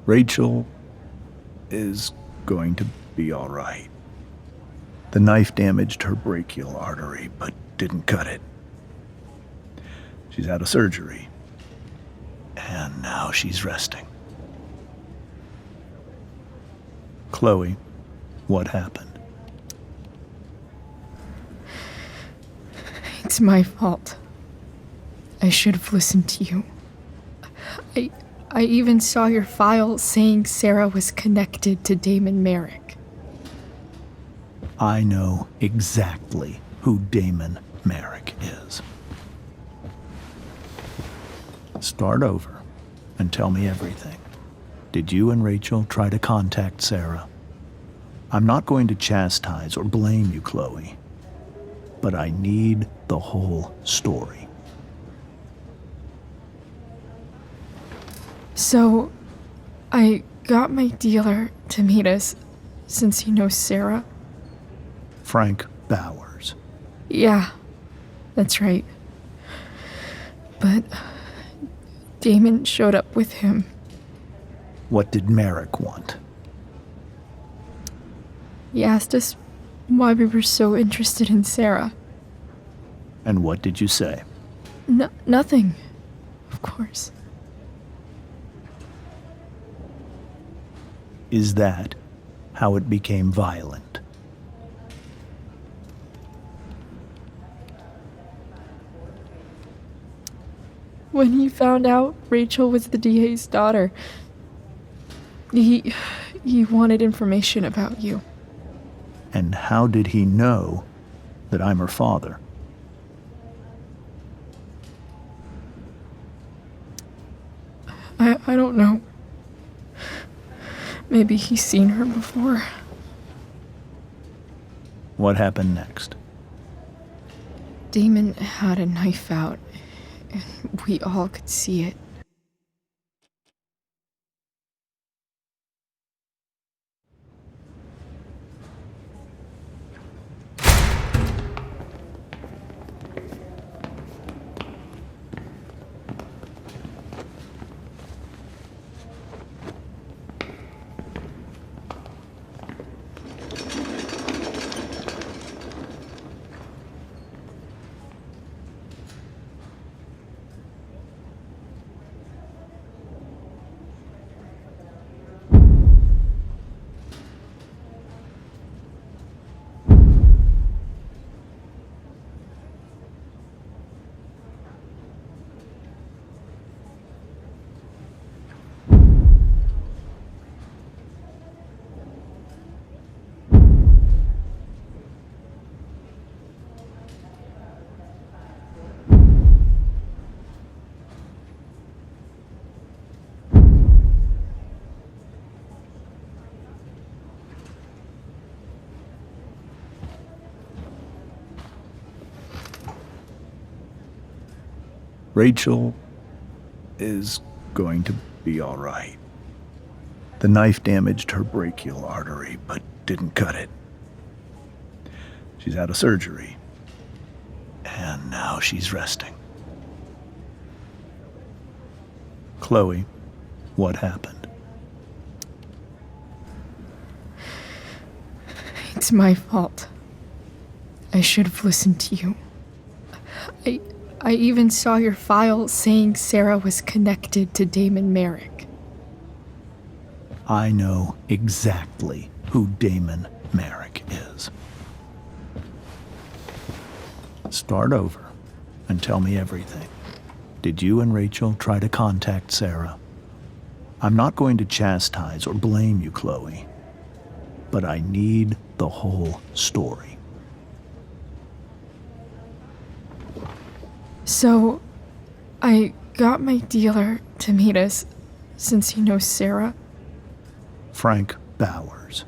Rachel is going to be all right. The knife damaged her brachial artery, but didn't cut it. She's had a surgery, and now she's resting. Chloe, what happened? It's my fault. I should have listened to you. I even saw your file saying Sarah was connected to Damon Merrick. I know exactly who Damon Merrick is. Start over and tell me everything. Did you and Rachel try to contact Sarah? I'm not going to chastise or blame you, Chloe, but I need the whole story. So, I got my dealer to meet us, since he knows Sarah. Frank Bowers. Yeah, that's right. But Damon showed up with him. What did Merrick want? He asked us why we were so interested in Sarah. And what did you say? Nothing, of course. Is that how it became violent? When he found out Rachel was the DA's daughter, he wanted information about you. And how did he know that I'm her father? I don't know. Maybe he's seen her before. What happened next? Damon had a knife out, and we all could see it. Rachel is going to be all right. The knife damaged her brachial artery, but didn't cut it. She's had a surgery, and now she's resting. Chloe, what happened? It's my fault. I should have listened to you. I even saw your file saying Sarah was connected to Damon Merrick. I know exactly who Damon Merrick is. Start over and tell me everything. Did you and Rachel try to contact Sarah? I'm not going to chastise or blame you, Chloe, but I need the whole story. So, I got my dealer to meet us, since he knows Sarah. Frank Bowers.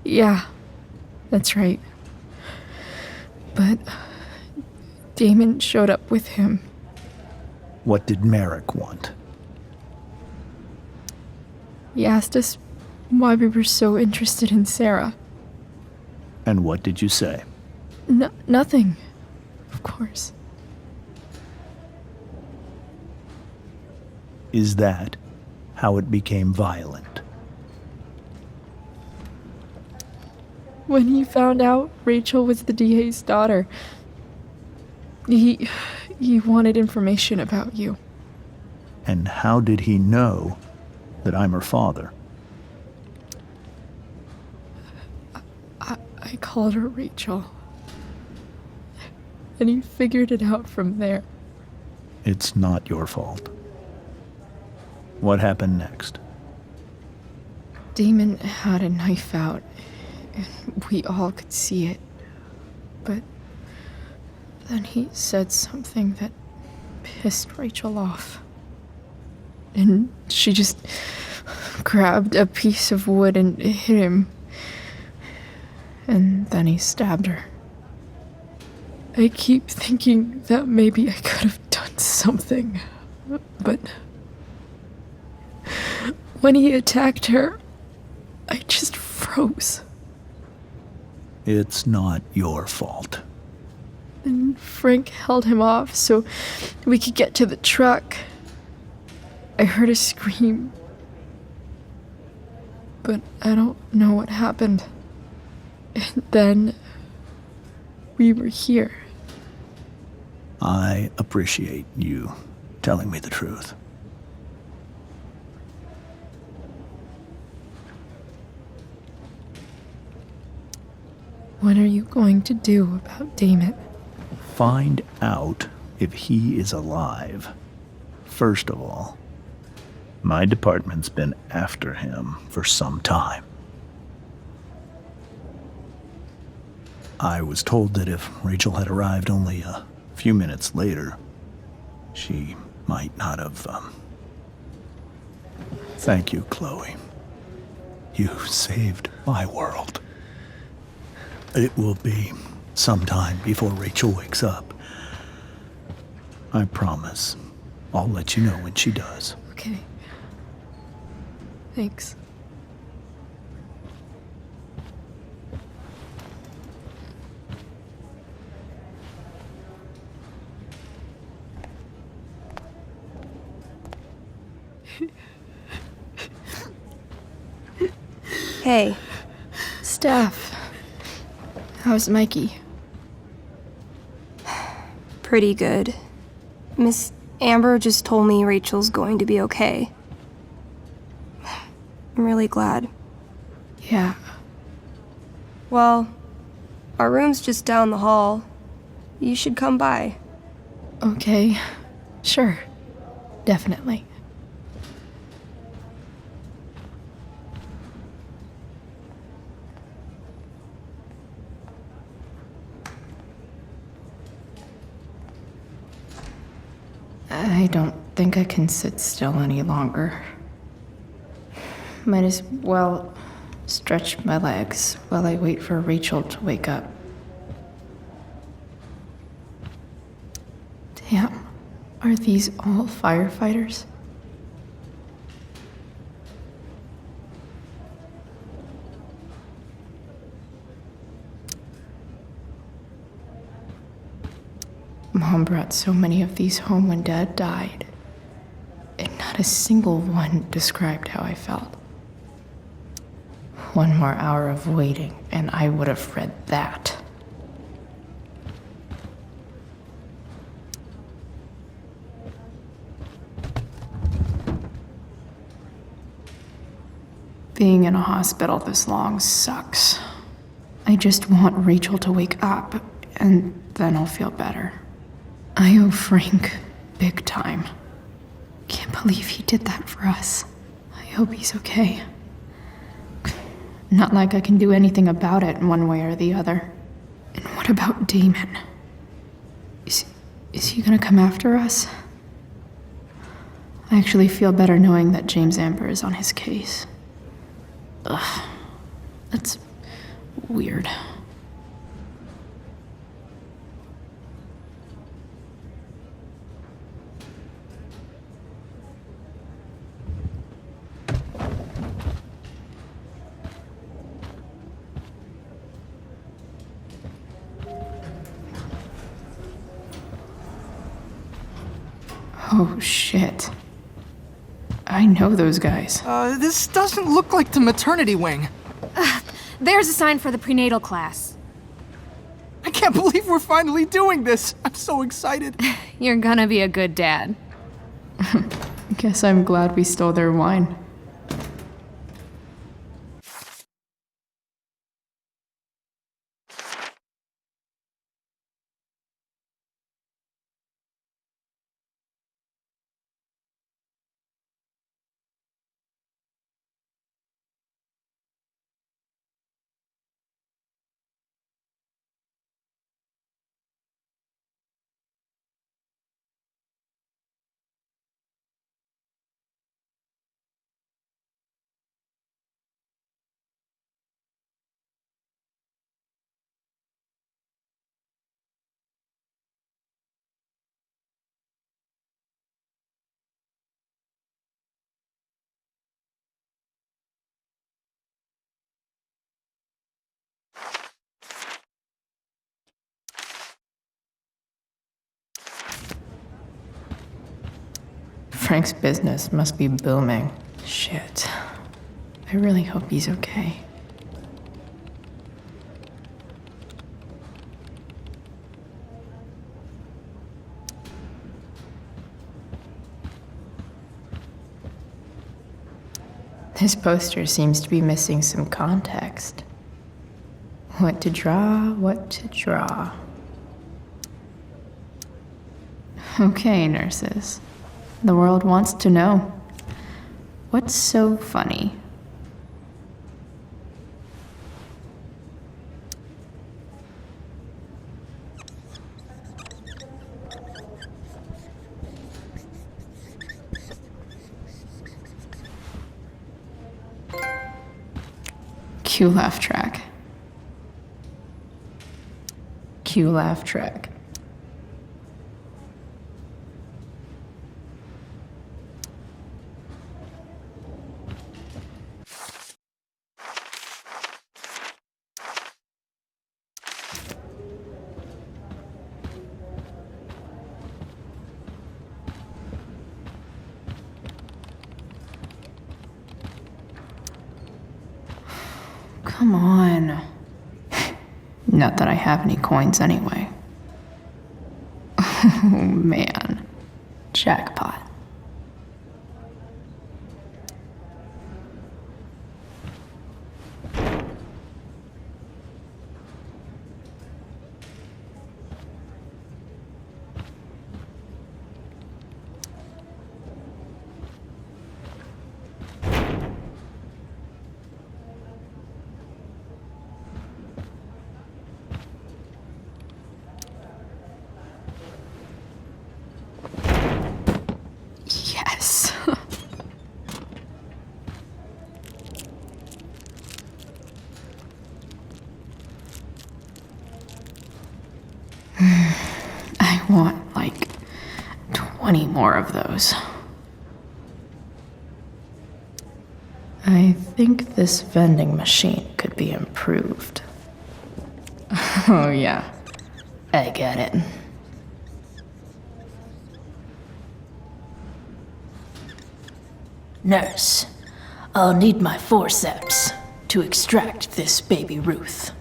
Yeah, that's right. But Damon showed up with him. What did Merrick want? He asked us why we were so interested in Sarah. And what did you say? Nothing, of course. Is that how it became violent? when he found out Rachel was the DA's daughter, he wanted information about you. And how did he know that I'm her father? I called her Rachel. And he figured it out from there. It's not your fault. What happened next? Damon had a knife out, and we all could see it. But then he said something that pissed Rachel off. And she just grabbed a piece of wood and hit him. And then he stabbed her. I keep thinking that maybe I could have done something, but when he attacked her, I just froze. It's not your fault. And Frank held him off so we could get to the truck. I heard a scream, but I don't know what happened. And then we were here. I appreciate you telling me the truth. What are you going to do about Damon? Find out if he is alive. First of all, my department's been after him for some time. I was told that if Rachel had arrived only a few minutes later, she might not have, Thank you, Chloe. You saved my world. It will be some time before Rachel wakes up. I promise. I'll let you know when she does. Okay. Thanks. Hey. Steph. How's Mikey? Pretty good. Miss Amber just told me Rachel's going to be okay. I'm really glad. Yeah. Well, our room's just down the hall. You should come by. Okay. Sure. Definitely. I don't think I can sit still any longer. Might as well stretch my legs while I wait for Rachel to wake up. Damn, are these all firefighters? Mom brought so many of these home when Dad died, and not a single one described how I felt. One more hour of waiting, and I would have read that. Being in a hospital this long sucks. I just want Rachel to wake up, and then I'll feel better. I owe Frank big time. Can't believe he did that for us. I hope he's okay. Not like I can do anything about it one way or the other. And what about Damon? Is he gonna come after us? I actually feel better knowing that James Amber is on his case. Ugh, that's weird. Oh, shit. I know those guys. This doesn't look like the maternity wing. There's a sign for the prenatal class. I can't believe we're finally doing this! I'm so excited! You're gonna be a good dad. Guess I'm glad we stole their wine. Frank's business must be booming. Shit. I really hope he's okay. This poster seems to be missing some context. What to draw, what to draw. Okay, nurses. The world wants to know. What's so funny? Cue laugh track. Cue laugh track. Come on. Not that I have any coins anyway. Oh man. Jackpot. Yes. I want like 20 more of those. I think this vending machine could be improved. Oh yeah, I get it. Nurse, I'll need my forceps to extract this baby Ruth.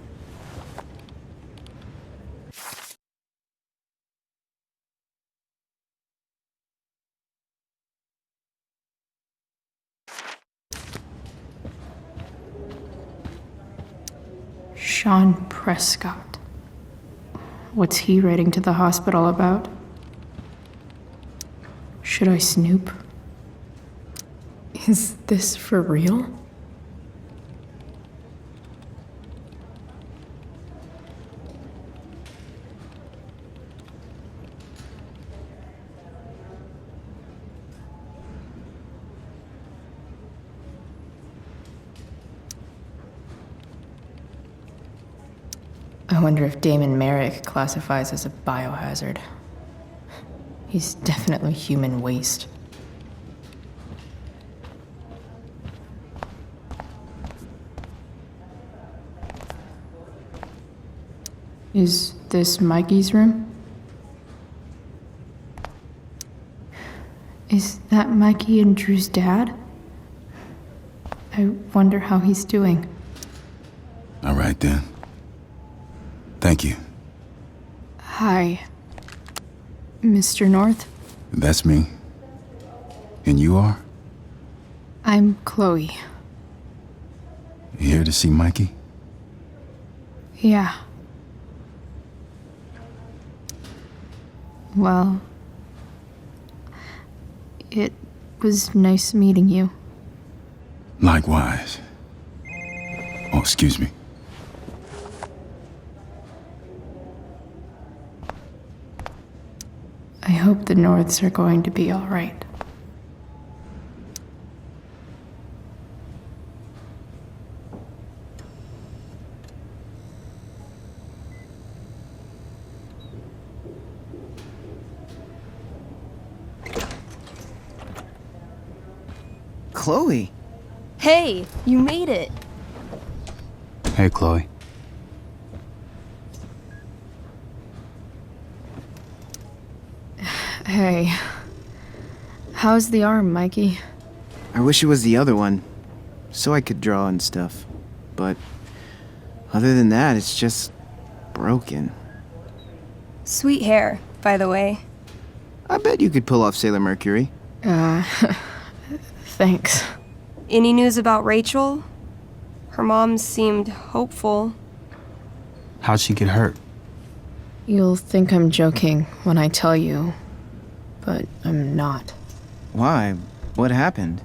Sean Prescott. What's he writing to the hospital about? Should I snoop? Is this for real? I wonder if Damon Merrick classifies as a biohazard. He's definitely human waste. Is this Mikey's room? Is that Mikey and Drew's dad? I wonder how he's doing. then. Thank you. Hi, Mr. North. That's me. And you are? I'm Chloe. Here to see Mikey? Yeah. Well, it was nice meeting you. Likewise. Oh, excuse me. I hope the Norths are going to be all right. Chloe. Hey, you made it. Hey, Chloe. Hey. How's the arm, Mikey? I wish it was the other one, so I could draw and stuff. But other than that, it's just broken. Sweet hair, by the way. I bet you could pull off Sailor Mercury. Thanks. Any news about Rachel? Her mom seemed hopeful. How'd she get hurt? You'll think I'm joking when I tell you, but I'm not. Why? What happened?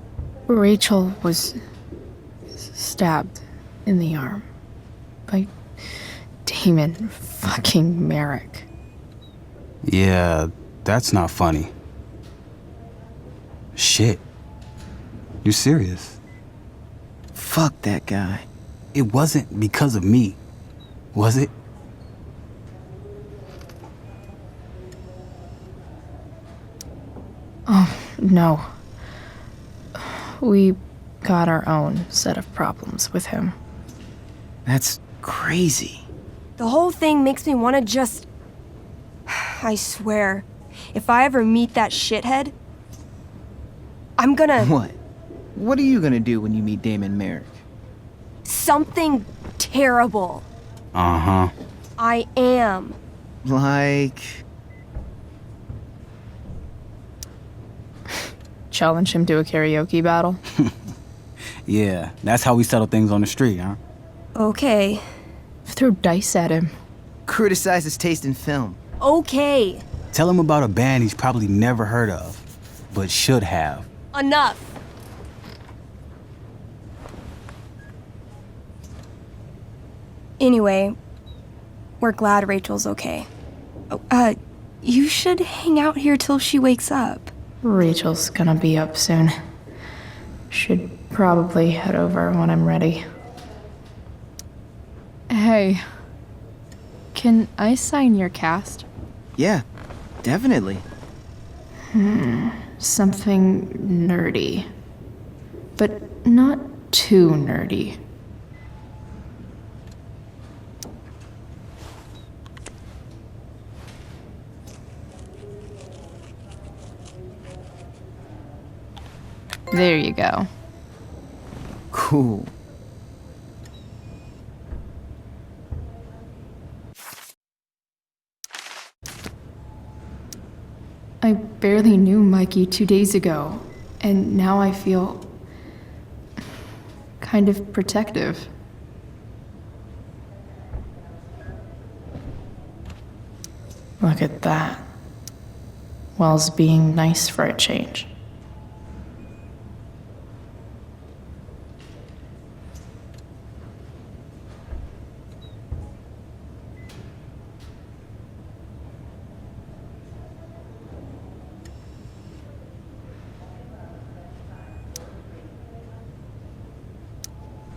Rachel was stabbed in the arm by Damon fucking Merrick. Yeah, that's not funny. Shit. You serious? Fuck that guy. It wasn't because of me, was it? Oh, no. We got our own set of problems with him. That's crazy. The whole thing makes me want to just... I swear, if I ever meet that shithead, I'm gonna... What? What are you gonna do when you meet Damon Merrick? Something terrible. Uh-huh. I am. Like... Challenge him to a karaoke battle? Yeah, that's how we settle things on the street, huh? Okay. Throw dice at him. Criticize his taste in film. Okay. Tell him about a band he's probably never heard of, but should have. Enough. Anyway, we're glad Rachel's okay. Oh, you should hang out here till she wakes up. Rachel's gonna be up soon. Should probably head over when I'm ready. Hey, can I sign your cast? Yeah, definitely. Something nerdy. But not too nerdy. There you go. Cool. I barely knew Mikey 2 days ago, and now I feel kind of protective. Look at that. Wells being nice for a change.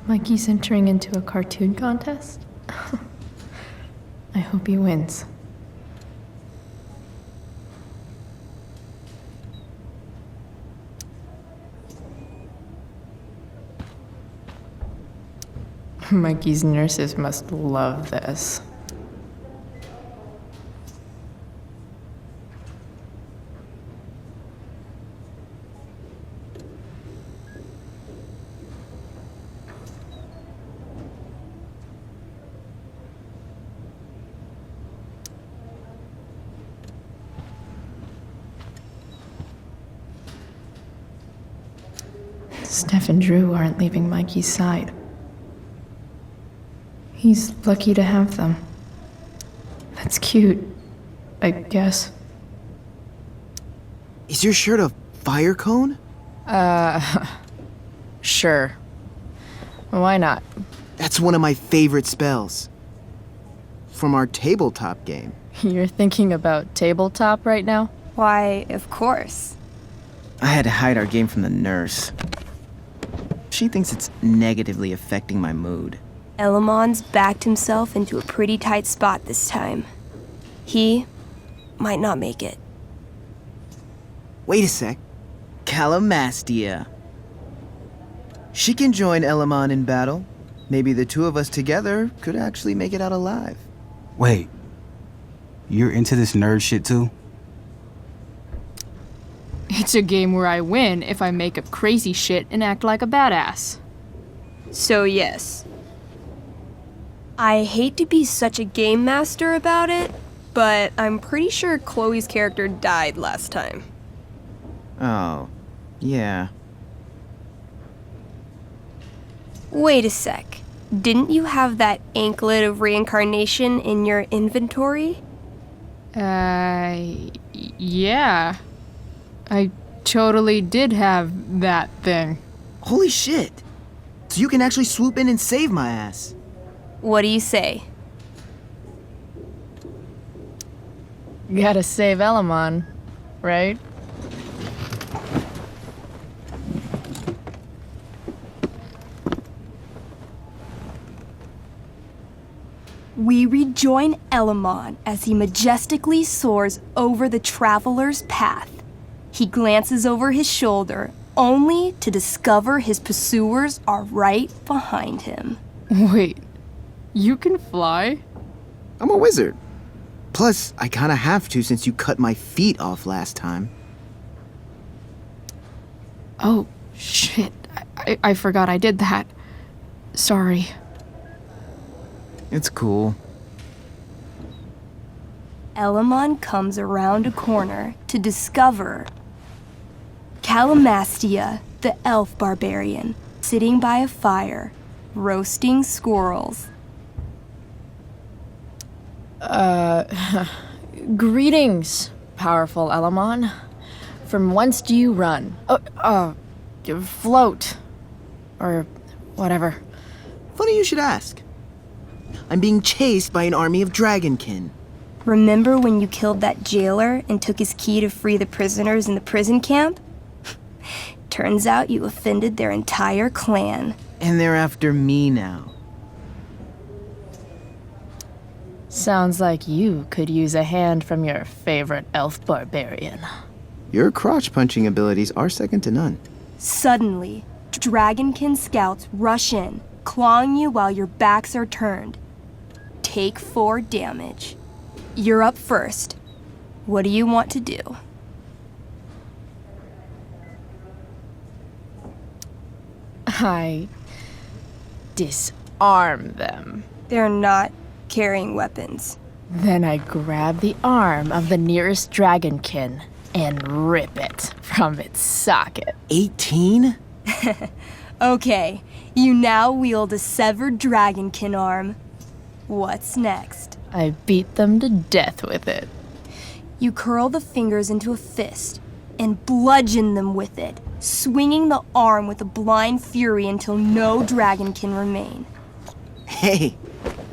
Mikey's entering into a cartoon contest? I hope he wins. Mikey's nurses must love this. Steph and Drew aren't leaving Mikey's side. He's lucky to have them. That's cute, I guess. Is your shirt a fire cone? Sure. Why not? That's one of my favorite spells. From our tabletop game. You're thinking about tabletop right now? Why, of course. I had to hide our game from the nurse. She thinks it's negatively affecting my mood. Elamon's backed himself into a pretty tight spot this time. He might not make it. Wait a sec. Calamastia. She can join Elamon in battle. Maybe the two of us together could actually make it out alive. Wait. You're into this nerd shit too? It's a game where I win if I make up crazy shit and act like a badass. So yes. I hate to be such a game master about it, but I'm pretty sure Chloe's character died last time. Oh, yeah. Wait a sec. Didn't you have that anklet of reincarnation in your inventory? Yeah. I totally did have that thing. Holy shit! So you can actually swoop in and save my ass. What do you say? Gotta save Elamon, right? We rejoin Elamon as he majestically soars over the traveler's path. He glances over his shoulder, only to discover his pursuers are right behind him. Wait, you can fly? I'm a wizard. Plus, I kinda have to since you cut my feet off last time. Oh, shit. I forgot I did that. Sorry. It's cool. Elamon comes around a corner to discover Calamastia, the elf barbarian, sitting by a fire, roasting squirrels. Greetings, powerful Elamon. From whence do you run? Float. Or whatever. Funny you should ask. I'm being chased by an army of dragonkin. Remember when you killed that jailer and took his key to free the prisoners in the prison camp? Turns out you offended their entire clan. And they're after me now. Sounds like you could use a hand from your favorite elf barbarian. Your crotch-punching abilities are second to none. Suddenly, dragonkin scouts rush in, clawing you while your backs are turned. Take 4 damage. You're up first. What do you want to do? I disarm them. They're not carrying weapons. Then I grab the arm of the nearest dragonkin and rip it from its socket. 18? Okay, you now wield a severed dragonkin arm. What's next? I beat them to death with it. You curl the fingers into a fist and bludgeon them with it, swinging the arm with a blind fury until no dragonkin remain. Hey,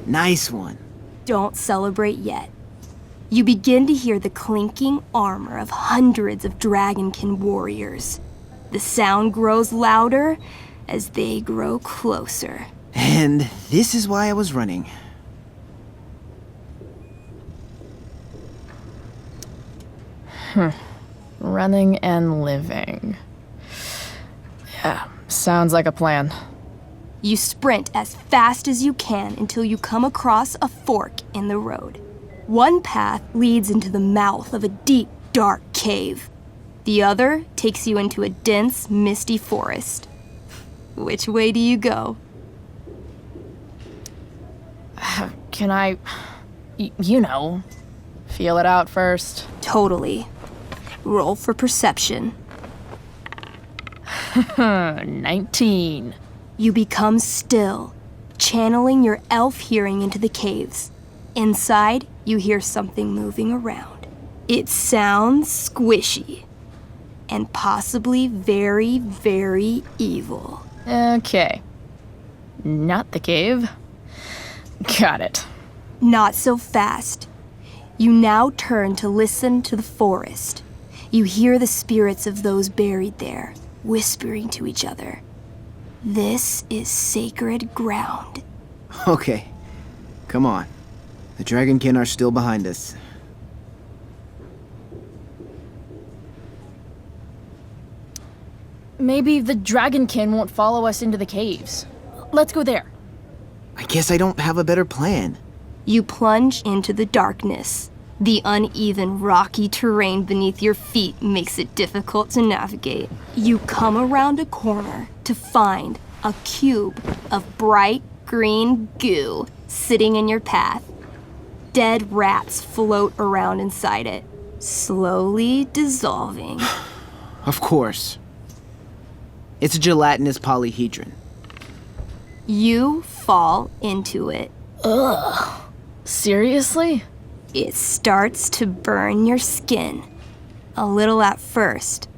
nice one. Don't celebrate yet. You begin to hear the clinking armor of hundreds of dragonkin warriors. The sound grows louder as they grow closer. And this is why I was running. Running and living. Yeah, sounds like a plan. You sprint as fast as you can until you come across a fork in the road. One path leads into the mouth of a deep, dark cave. The other takes you into a dense, misty forest. Which way do you go? Can I, you know, feel it out first? Totally. Roll for perception. 19. You become still, channeling your elf hearing into the caves. Inside, you hear something moving around. It sounds squishy and possibly very, very evil. Okay. Not the cave. Got it. Not so fast. You now turn to listen to the forest. You hear the spirits of those buried there, whispering to each other. This is sacred ground. Okay, come on. The Dragonkin are still behind us. Maybe the Dragonkin won't follow us into the caves. Let's go there. I guess I don't have a better plan. You plunge into the darkness. The uneven, rocky terrain beneath your feet makes it difficult to navigate. You come around a corner to find a cube of bright green goo sitting in your path. Dead rats float around inside it, slowly dissolving. Of course. It's a gelatinous polyhedron. You fall into it. Ugh. Seriously? It starts to burn your skin. A little at first,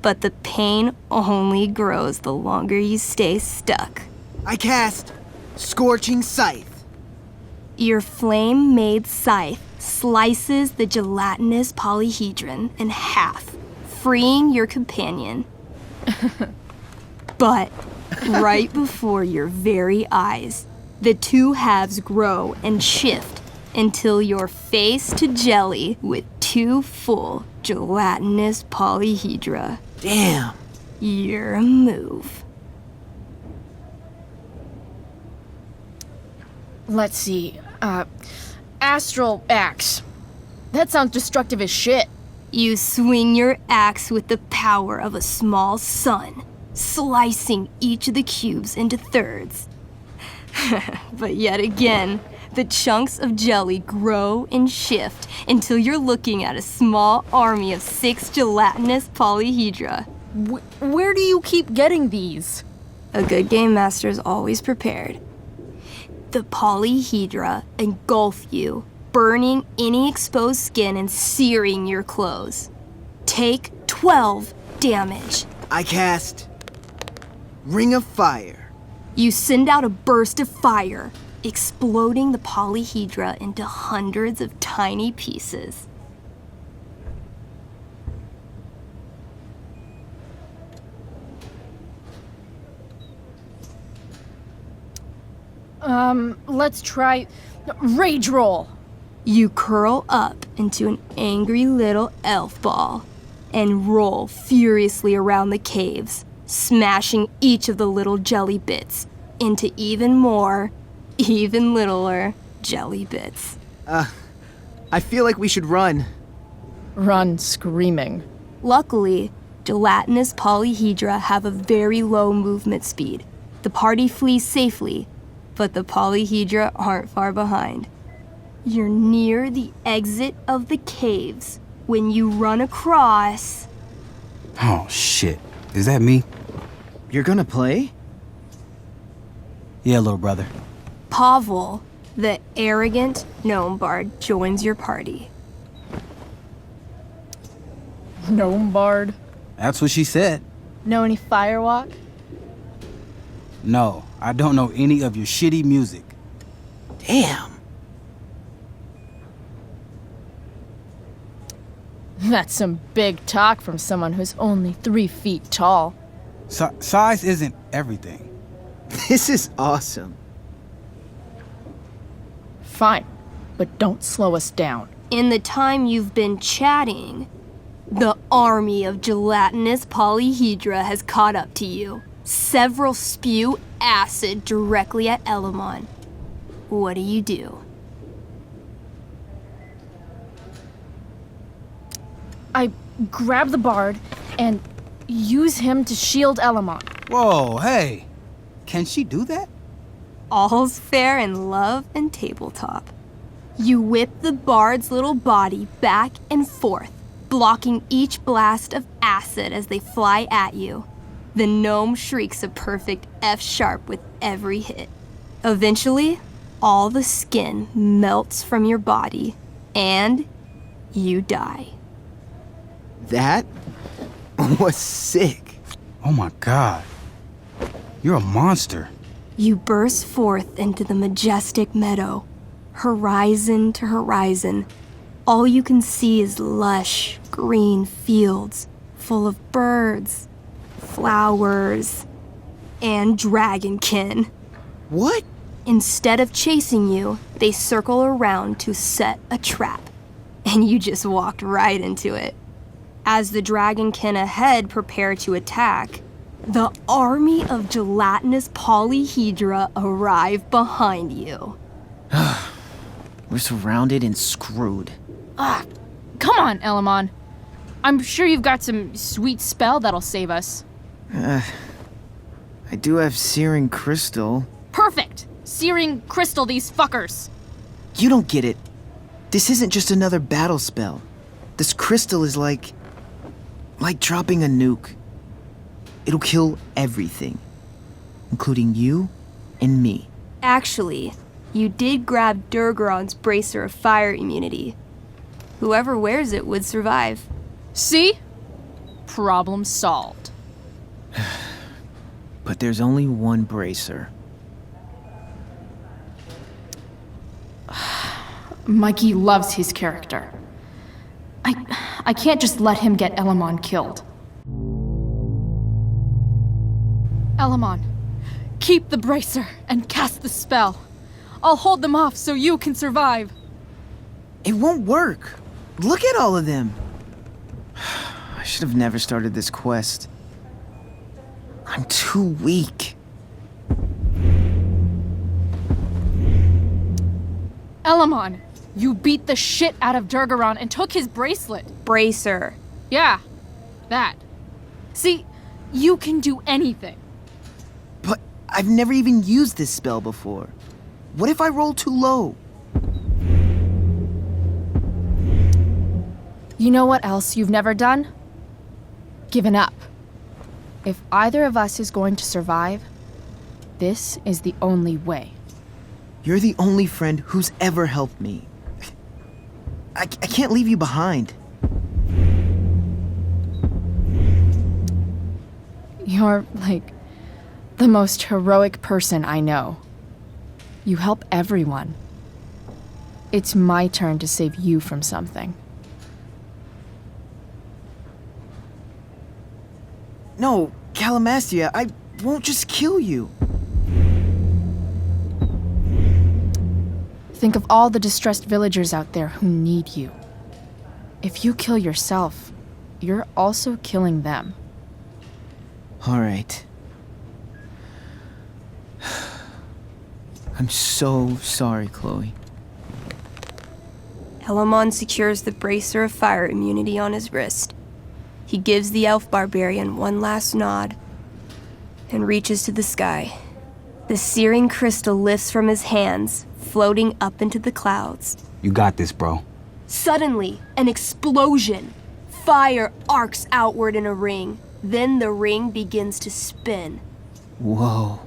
but the pain only grows the longer you stay stuck. I cast Scorching Scythe. Your flame-made scythe slices the gelatinous polyhedron in half, freeing your companion. But right before your very eyes, the two halves grow and shift until you're face to jelly with two full gelatinous polyhedra. Damn. Your move. Let's see. Astral axe. That sounds destructive as shit. You swing your axe with the power of a small sun, slicing each of the cubes into thirds. But yet again, the chunks of jelly grow and shift until you're looking at a small army of 6 gelatinous polyhedra. Where do you keep getting these? A good game master is always prepared. The polyhedra engulf you, burning any exposed skin and searing your clothes. Take 12 damage. I cast Ring of Fire. You send out a burst of fire, exploding the polyhedra into hundreds of tiny pieces. Let's try rage roll. You curl up into an angry little elf ball and roll furiously around the caves, smashing each of the little jelly bits into even more, even littler jelly bits. I feel like we should run. Run screaming. Luckily, gelatinous polyhedra have a very low movement speed. The party flees safely, but the polyhedra aren't far behind. You're near the exit of the caves when you run across... Oh, shit. Is that me? You're gonna play? Yeah, little brother. Pavel, the arrogant gnome bard, joins your party. Gnome bard. That's what she said. Know any firewalk? No, I don't know any of your shitty music. Damn. That's some big talk from someone who's only 3 feet tall. Size isn't everything. This is awesome. Fine, but don't slow us down. In the time you've been chatting, the army of gelatinous polyhedra has caught up to you. Several spew acid directly at Elamon. What do? I grab the bard and use him to shield Elamon. Whoa, hey. Can she do that? All's fair in love and tabletop. You whip the bard's little body back and forth, blocking each blast of acid as they fly at you. The gnome shrieks a perfect F-sharp with every hit. Eventually, all the skin melts from your body, and you die. That was sick. Oh my god. You're a monster. You burst forth into the majestic meadow, horizon to horizon. All you can see is lush, green fields full of birds, flowers, and dragonkin. What? Instead of chasing you, they circle around to set a trap, and you just walked right into it. As the dragonkin ahead prepare to attack, the army of gelatinous polyhedra arrive behind you. We're surrounded and screwed. Come on, Elamon. I'm sure you've got some sweet spell that'll save us. I do have searing crystal. Perfect! Searing crystal these fuckers. You don't get it. This isn't just another battle spell. This crystal is like dropping a nuke. It'll kill everything, including you and me. Actually, you did grab Durgaron's bracer of fire immunity. Whoever wears it would survive. See? Problem solved. But there's only one bracer. Mikey loves his character. I can't just let him get Elamon killed. Elamon, keep the bracer and cast the spell. I'll hold them off so you can survive. It won't work. Look at all of them. I should have never started this quest. I'm too weak. Elamon, you beat the shit out of Durgaron and took his bracelet. Bracer. Yeah, that. See, you can do anything. But I've never even used this spell before. What if I roll too low? You know what else you've never done? Given up. If either of us is going to survive, this is the only way. You're the only friend who's ever helped me. I can't leave you behind. You're, like, the most heroic person I know. You help everyone. It's my turn to save you from something. No, Calamastia, I won't just kill you. Think of all the distressed villagers out there who need you. If you kill yourself, you're also killing them. All right. I'm so sorry, Chloe. Elamon secures the bracer of fire immunity on his wrist. He gives the elf barbarian one last nod and reaches to the sky. The searing crystal lifts from his hands, floating up into the clouds. You got this, bro. Suddenly, an explosion. Fire arcs outward in a ring. Then the ring begins to spin. Whoa.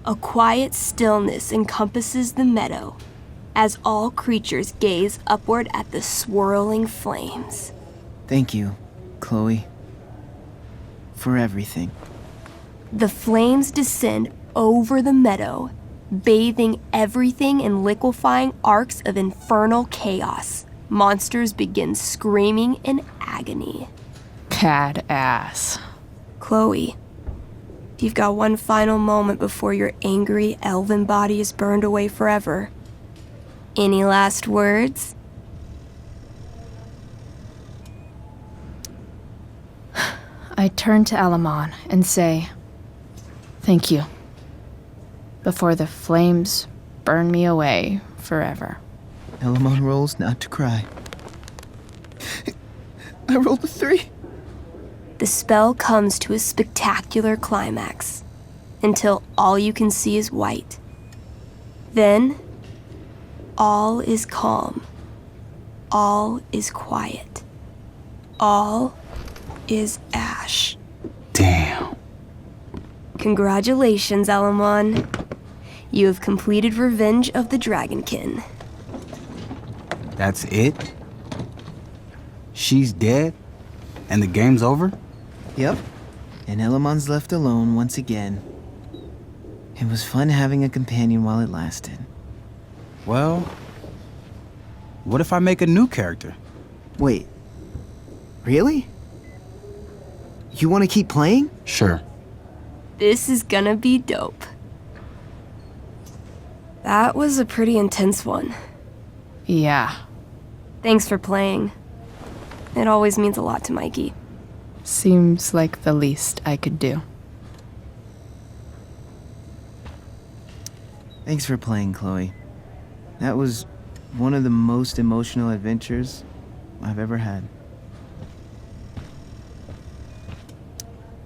A quiet stillness encompasses the meadow as all creatures gaze upward at the swirling flames. Thank you, Chloe, for everything. The flames descend over the meadow, bathing everything in liquefying arcs of infernal chaos. Monsters begin screaming in agony. Badass. Chloe, you've got one final moment before your angry elven body is burned away forever. Any last words? I turn to Elamon and say, thank you. Before the flames burn me away forever. Elamon rolls not to cry. I rolled a 3. The spell comes to a spectacular climax until all you can see is white. Then, all is calm. All is quiet. All is ash. Damn. Congratulations, Elamon. You have completed Revenge of the Dragonkin. That's it? She's dead? And the game's over? Yep. And Elamon's left alone once again. It was fun having a companion while it lasted. Well, what if I make a new character? Wait. Really? You want to keep playing? Sure. This is gonna be dope. That was a pretty intense one. Yeah. Thanks for playing. It always means a lot to Mikey. Seems like the least I could do. Thanks for playing, Chloe. That was one of the most emotional adventures I've ever had.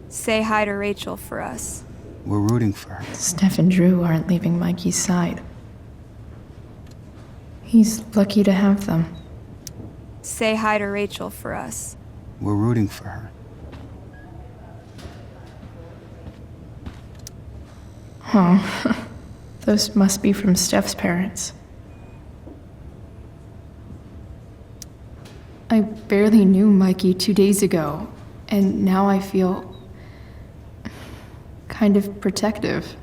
Say hi to Rachel for us. We're rooting for her. Steph and Drew aren't leaving Mikey's side. He's lucky to have them. Say hi to Rachel for us. We're rooting for her. Oh, those must be from Steph's parents. I barely knew Mikey 2 days ago, and now I feel kind of protective.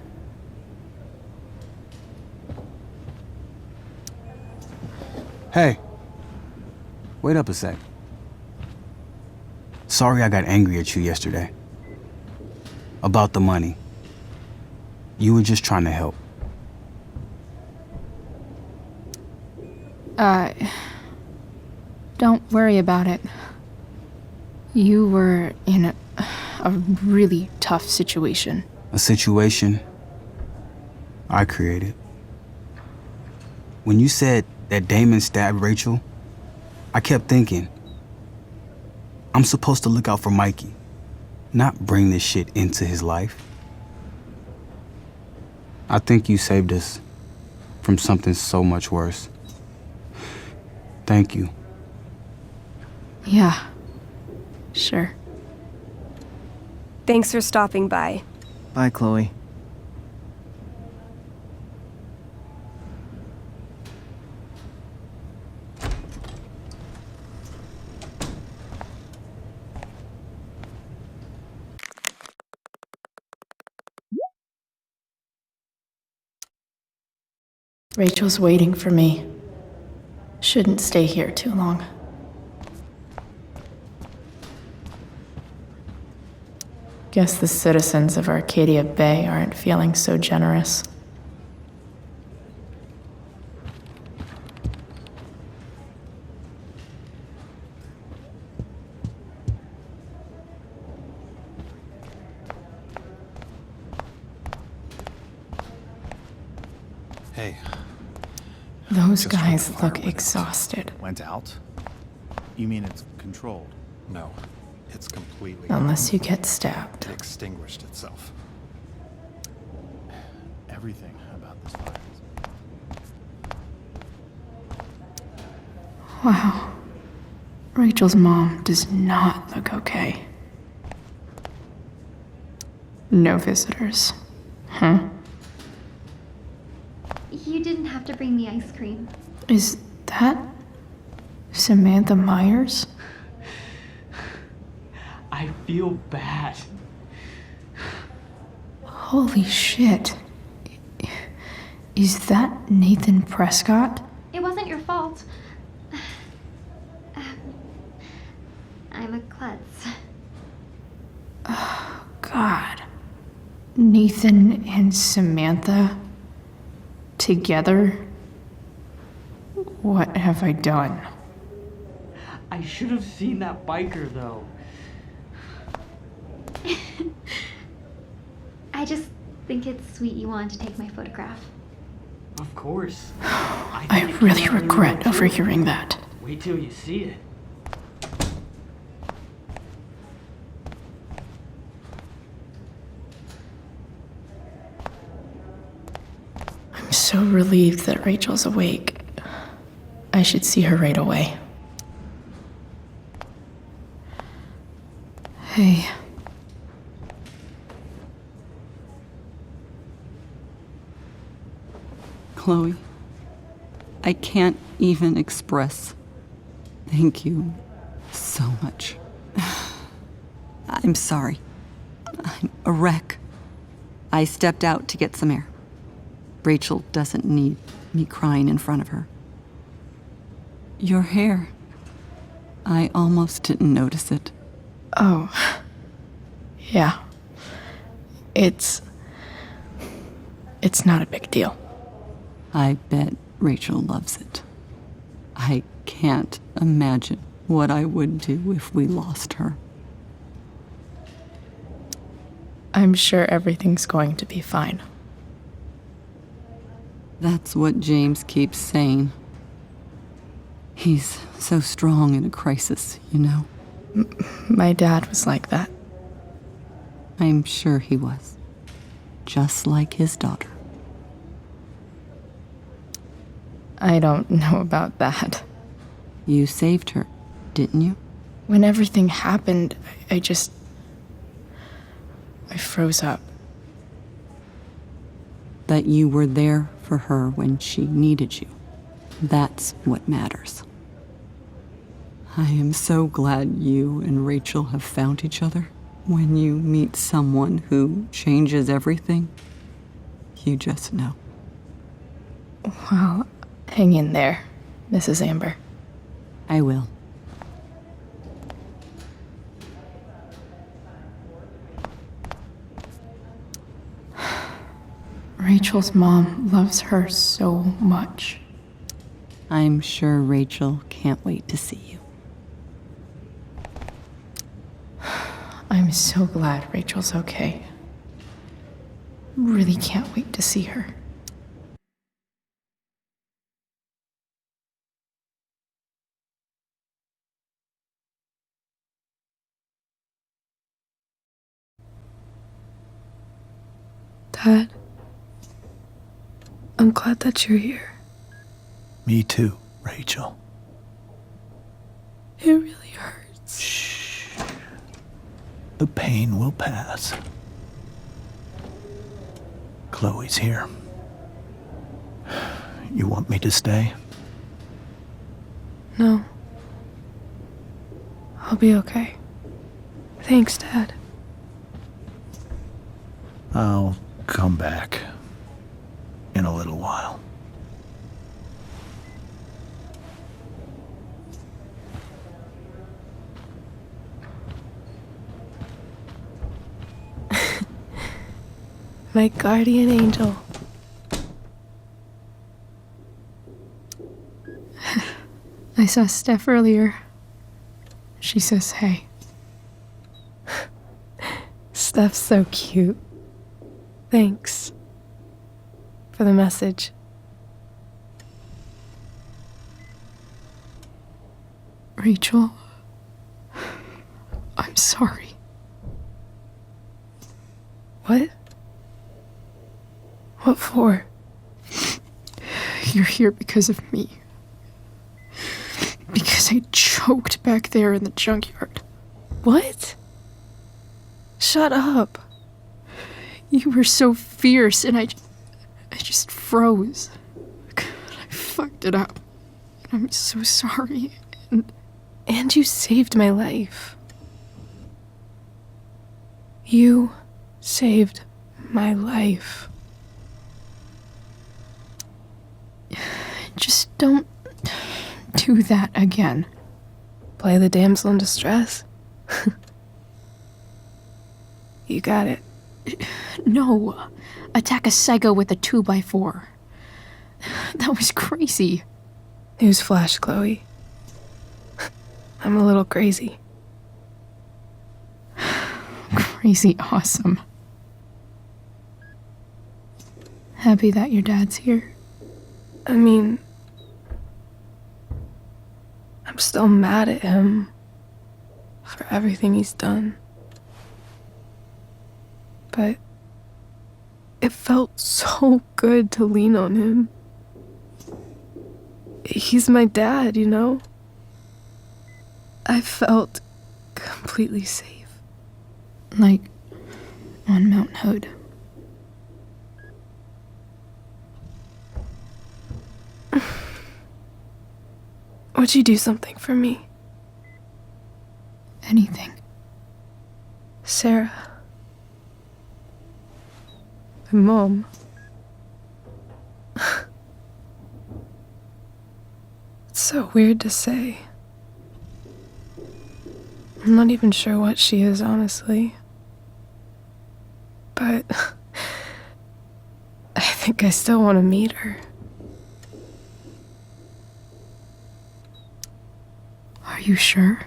Hey, wait up a sec. Sorry I got angry at you yesterday. About the money. You were just trying to help. Don't worry about it. You were in a really tough situation. A situation I created. When you said that Damon stabbed Rachel, I kept thinking, I'm supposed to look out for Mikey, not bring this shit into his life. I think you saved us from something so much worse. Thank you. Yeah, sure. Thanks for stopping by. Bye, Chloe. Rachel's waiting for me. Shouldn't stay here too long. Guess the citizens of Arcadia Bay aren't feeling so generous. Hey. Those Just trying guys to fire look when it exhausted. Went out? You mean it's controlled? No, it's completely Unless you get stabbed. It extinguished itself. Everything about this fire is... Wow. Rachel's mom does not look okay. No visitors. Huh? You didn't have to bring the ice cream. Is that Samantha Myers? I feel bad. Holy shit. Is that Nathan Prescott? It wasn't your fault. I'm a klutz. Oh, God. Nathan and Samantha together? What have I done? I should have seen that biker, though. I just think it's sweet you wanted to take my photograph. Of course. I really regret overhearing that. Wait till you see it. I'm so relieved that Rachel's awake. I should see her right away. Hey. Chloe. I can't even express thank you so much. I'm sorry. I'm a wreck. I stepped out to get some air. Rachel doesn't need me crying in front of her. Your hair. I almost didn't notice it. Oh. Yeah. It's not a big deal. I bet Rachel loves it. I can't imagine what I would do if we lost her. I'm sure everything's going to be fine. That's what James keeps saying. He's so strong in a crisis, you know? My dad was like that. I'm sure he was. Just like his daughter. I don't know about that. You saved her, didn't you? When everything happened, I froze up. That you were there for her when she needed you. That's what matters. I am so glad you and Rachel have found each other. When you meet someone who changes everything, you just know. Well, hang in there, Mrs. Amber. I will. Rachel's mom loves her so much. I'm sure Rachel can't wait to see you. I'm so glad Rachel's okay. Really can't wait to see her. Dad, I'm glad that you're here. Me too, Rachel. It really hurts. Shh. The pain will pass. Chloe's here. You want me to stay? No. I'll be okay. Thanks, Dad. I'll come back in a little while. My guardian angel. I saw Steph earlier. She says hey. Steph's so cute. Thanks for the message. Rachel, I'm sorry. What? What for? You're here because of me. Because I choked back there in the junkyard. What? Shut up. You were so fierce and I just froze. I fucked it up. I'm so sorry. And you saved my life. You saved my life. Just don't do that again. Play the damsel in distress? You got it. No. Attack a psycho with a 2x4. That was crazy. Newsflash, Chloe. I'm a little crazy. Crazy awesome. Happy that your dad's here? I mean, I'm still mad at him for everything he's done. But it felt so good to lean on him. He's my dad, you know? I felt completely safe. Like on Mount Hood. Would you do something for me? Anything. Sarah. My mom. It's so weird to say. I'm not even sure what she is, honestly. But I think I still want to meet her. Are you sure?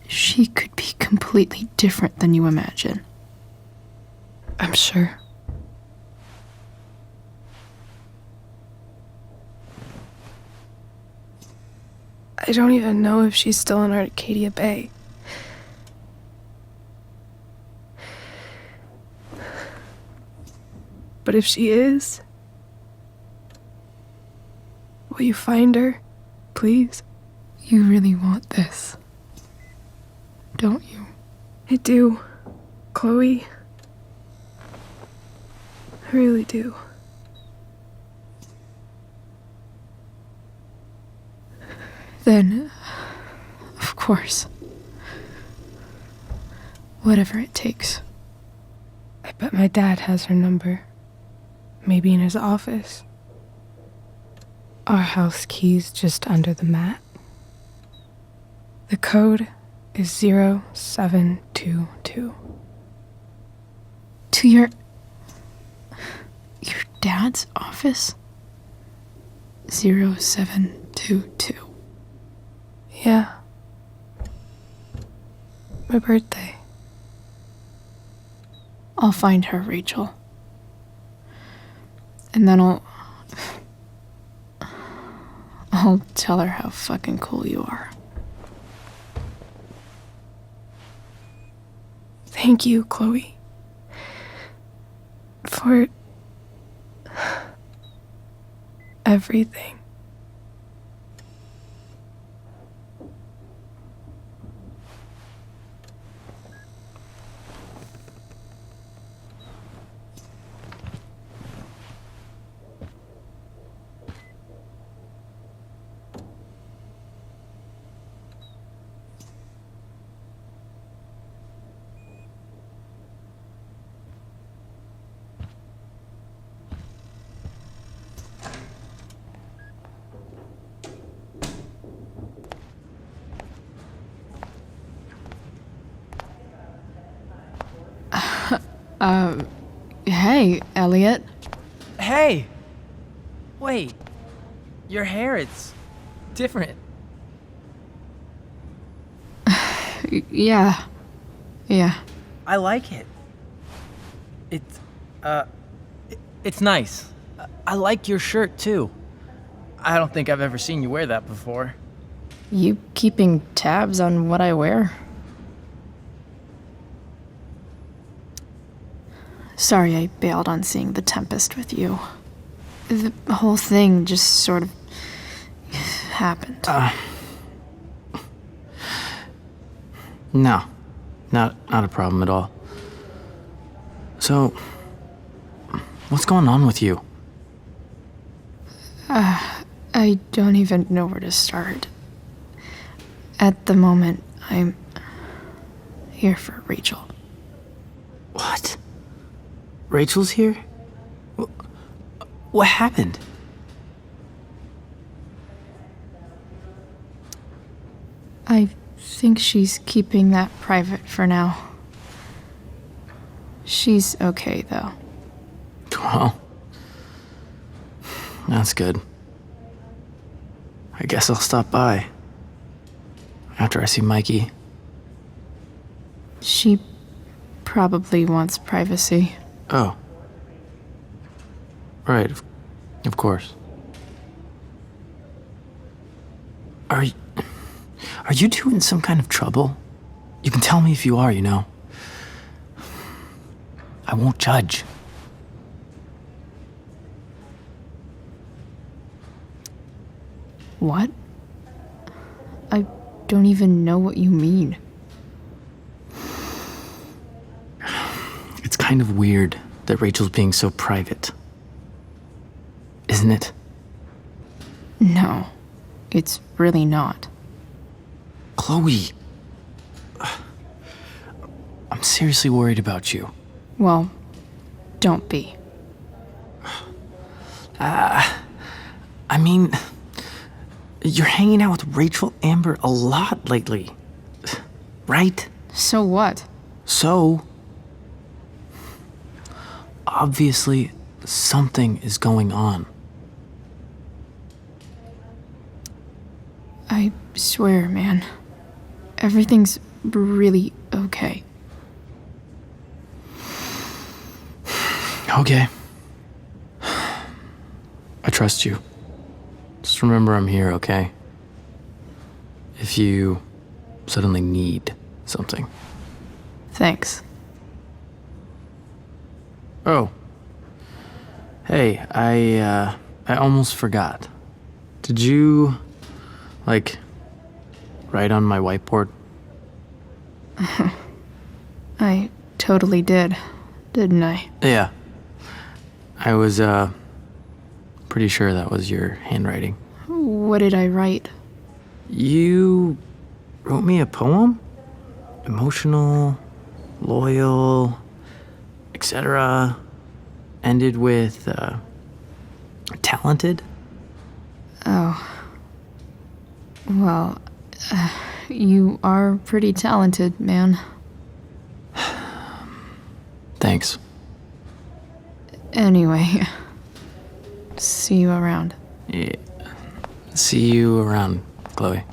She could be completely different than you imagine. I'm sure. I don't even know if she's still in Arcadia Bay. But if she is, will you find her, please? You really want this, don't you? I do, Chloe. I really do. Then, of course. Whatever it takes. I bet my dad has her number. Maybe in his office. Our house key's just under the mat. The code is 0722. To your dad's office? 0722. Yeah. My birthday. I'll find her, Rachel. And then I'll tell her how fucking cool you are. Thank you, Chloe. For everything. Hey, Elliot. Hey! Wait. Your hair, it's different. Yeah. I like it. It's nice. I like your shirt, too. I don't think I've ever seen you wear that before. You keeping tabs on what I wear? Sorry I bailed on seeing The Tempest with you. The whole thing just sort of happened. No. Not a problem at all. So, what's going on with you? I don't even know where to start. At the moment, I'm here for Rachel. What? Rachel's here? What happened? I think she's keeping that private for now. She's okay, though. Well, that's good. I guess I'll stop by after I see Mikey. She probably wants privacy. Oh. Right, of course. Are you two in some kind of trouble? You can tell me if you are, you know. I won't judge. What? I don't even know what you mean. It's kind of weird that Rachel's being so private. Isn't it? No, It's really not. Chloe. I'm seriously worried about you. Well, don't be. I mean, you're hanging out with Rachel Amber a lot lately, right? So what? So, obviously, something is going on. I swear, man. Everything's really okay. Okay. I trust you. Just remember I'm here, okay? If you suddenly need something. Thanks. Oh. Hey, I almost forgot. Did you, write on my whiteboard? I totally did, didn't I? Yeah. I was, pretty sure that was your handwriting. What did I write? You wrote me a poem? Emotional, loyal, etc. Ended with, talented? Oh. Well, you are pretty talented, man. Thanks. Anyway, see you around. Yeah. See you around, Chloe.